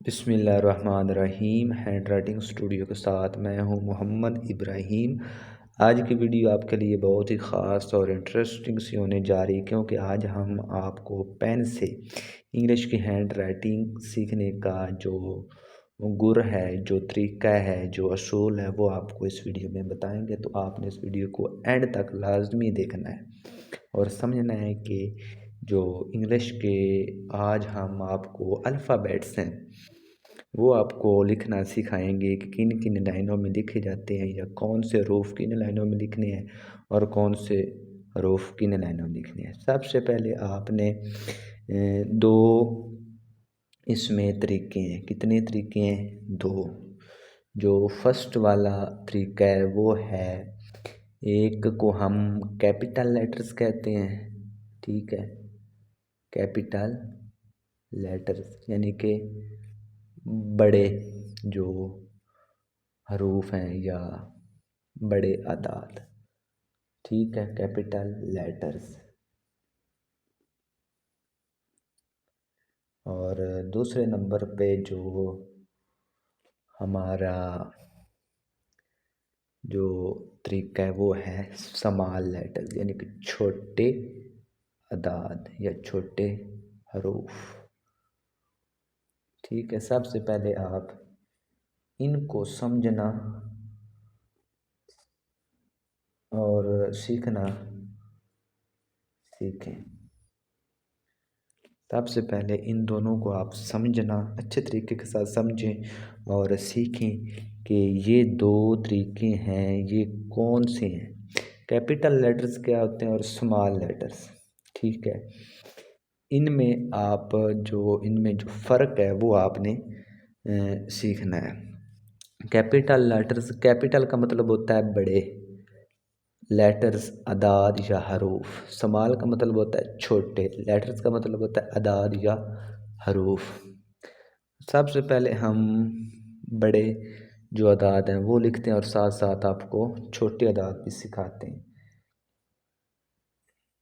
बिस्मिल्लाहिर्रहमानिर्रहीम। Hand writing studio के साथ मैं हूं मोहम्मद इब्राहीम। आज की वीडियो आपके लिए बहुत ही ख़ास और इंटरेस्टिंग सी होने जा रही है, क्योंकि आज हम आपको पेन से इंग्लिश की हैंड राइटिंग सीखने का जो गुर है, जो तरीका है, जो असूल है, वो आपको इस वीडियो में बताएंगे। तो आपने इस वीडियो को एंड तक लाजमी देखना है और समझना है कि जो इंग्लिश के आज हम आपको अल्फ़ाबेट्स हैं वो आपको लिखना सिखाएंगे कि किन किन लाइनों में लिखे जाते हैं, या कौन से हरूफ किन लाइनों में लिखने हैं और कौन से हरूफ किन लाइनों में लिखने हैं। सबसे पहले आपने दो इसमें तरीके हैं। कितने तरीके हैं? दो। जो फर्स्ट वाला तरीका है वो है, एक को हम कैपिटल लेटर्स कहते हैं, ठीक है, कैपिटल लेटर्स यानी कि बड़े जो हरूफ हैं या बड़े अदाद, ठीक है, कैपिटल लेटर्स। और दूसरे नंबर पे जो हमारा जो तरीका है वो है स्मॉल लेटर्स यानी कि छोटे अदाद या छोटे हरूफ, ठीक है। सबसे पहले आप इनको समझना और सीखना सीखें। सबसे पहले इन दोनों को आप समझना, अच्छे तरीके के साथ समझें और सीखें कि ये दो तरीके हैं, ये कौन से हैं। कैपिटल लेटर्स क्या होते हैं और स्मॉल लेटर्स, ठीक है। इनमें जो फ़र्क है वो आपने सीखना है। कैपिटल लेटर्स, कैपिटल का मतलब होता है बड़े, लेटर्स अदाद या हरूफ। स्मॉल का मतलब होता है छोटे, लेटर्स का मतलब होता है अदाद या हरूफ। सबसे पहले हम बड़े जो अदाद हैं वो लिखते हैं और साथ साथ आपको छोटे अदाद भी सिखाते हैं।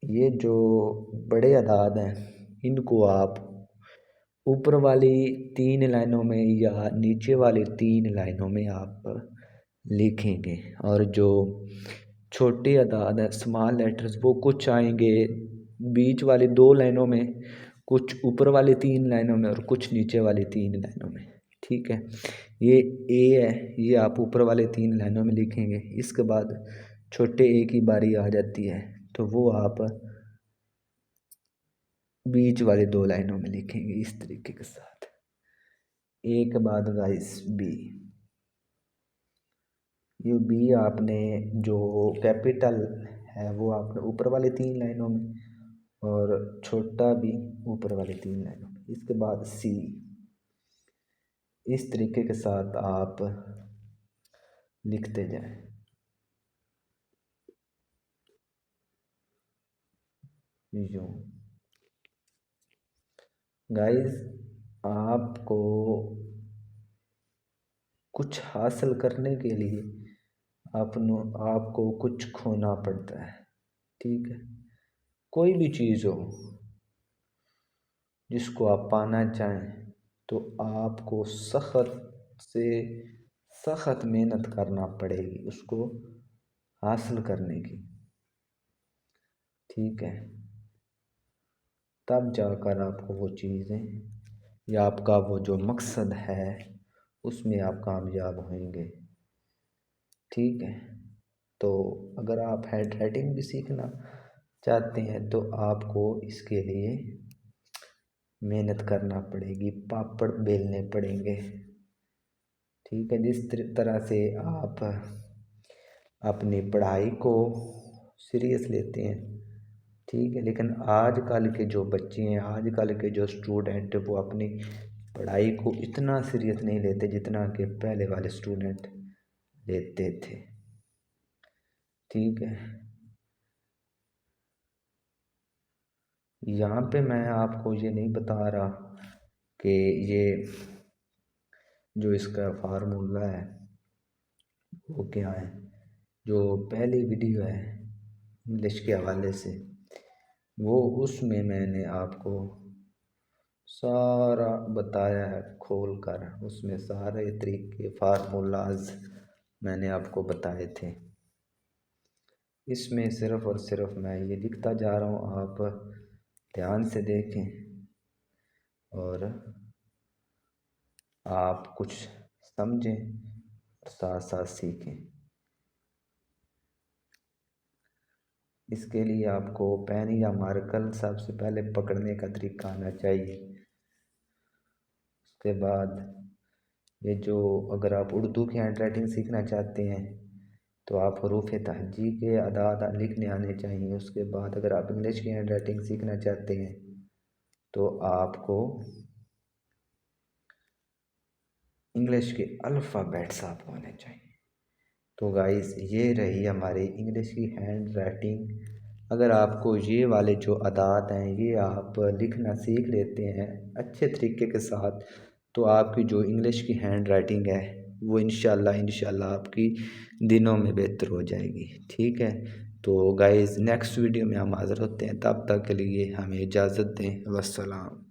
ये जो बड़े अदाद हैं इनको आप ऊपर वाली 3 लाइनों में या नीचे वाली 3 लाइनों में आप लिखेंगे, और जो छोटे अदाद है स्मॉल लेटर्स वो कुछ आएंगे बीच वाली 2 लाइनों में, कुछ ऊपर वाली 3 लाइनों में और कुछ नीचे वाली 3 लाइनों में, ठीक है। ये ए है, ये आप ऊपर वाले 3 लाइनों में लिखेंगे। इसके बाद छोटे ए की बारी आ जाती है तो वो आप बीच वाली 2 लाइनों में लिखेंगे इस तरीके के साथ। ए के बाद गाइस बी। ये बी आपने जो कैपिटल है वो आपने ऊपर वाले 3 लाइनों में और छोटा भी ऊपर वाले 3 लाइनों में। इसके बाद सी। इस तरीके के साथ आप लिखते जाएं। यूं गाइस, आपको कुछ हासिल करने के लिए आपको कुछ खोना पड़ता है, ठीक है। कोई भी चीज़ हो जिसको आप पाना चाहें तो आपको सख्त से सख्त मेहनत करना पड़ेगी उसको हासिल करने की, ठीक है। तब जाकर आपको वो चीज़ें या आपका वो जो मकसद है उसमें आप कामयाब होंगे, ठीक है। तो अगर आप हैंड राइटिंग भी सीखना चाहते हैं तो आपको इसके लिए मेहनत करना पड़ेगी, पापड़ बेलने पड़ेंगे, ठीक है। जिस तरह से आप अपनी पढ़ाई को सीरियस लेते हैं, ठीक है, लेकिन आजकल के जो बच्चे हैं, आजकल के जो स्टूडेंट, वो अपनी पढ़ाई को इतना सीरियस नहीं लेते जितना कि पहले वाले स्टूडेंट लेते थे, ठीक है। यहाँ पे मैं आपको ये नहीं बता रहा कि ये जो इसका फार्मूला है वो क्या है। जो पहली वीडियो है इंग्लिश के हवाले से वो उसमें मैंने आपको सारा बताया है खोल कर, उसमें सारे तरीके फार्मूलाज मैंने आपको बताए थे। इसमें सिर्फ़ और सिर्फ मैं ये लिखता जा रहा हूँ, आप ध्यान से देखें और आप कुछ समझें और साथ साथ सीखें। इसके लिए आपको पेन या मार्कर सबसे पहले पकड़ने का तरीका आना चाहिए। उसके बाद ये जो, अगर आप उर्दू की हैंड राइटिंग सीखना चाहते हैं तो आप हरूफ तहजी के अदा लिखने आने चाहिए। उसके बाद अगर आप इंग्लिश की हैंड राइटिंग सीखना चाहते हैं तो आपको इंग्लिश के अल्फ़ाबेट्स आपको आने चाहिए। तो गाइस ये रही हमारी इंग्लिश की हैंड राइटिंग। अगर आपको ये वाले जो अदात हैं ये आप लिखना सीख लेते हैं अच्छे तरीके के साथ, तो आपकी जो इंग्लिश की हैंड राइटिंग है वो इंशाल्लाह आपकी दिनों में बेहतर हो जाएगी। ठीक है, तो गाइस नेक्स्ट वीडियो में हम हाज़िर होते हैं, तब तक के लिए हमें इजाज़त दें। वस्सलाम।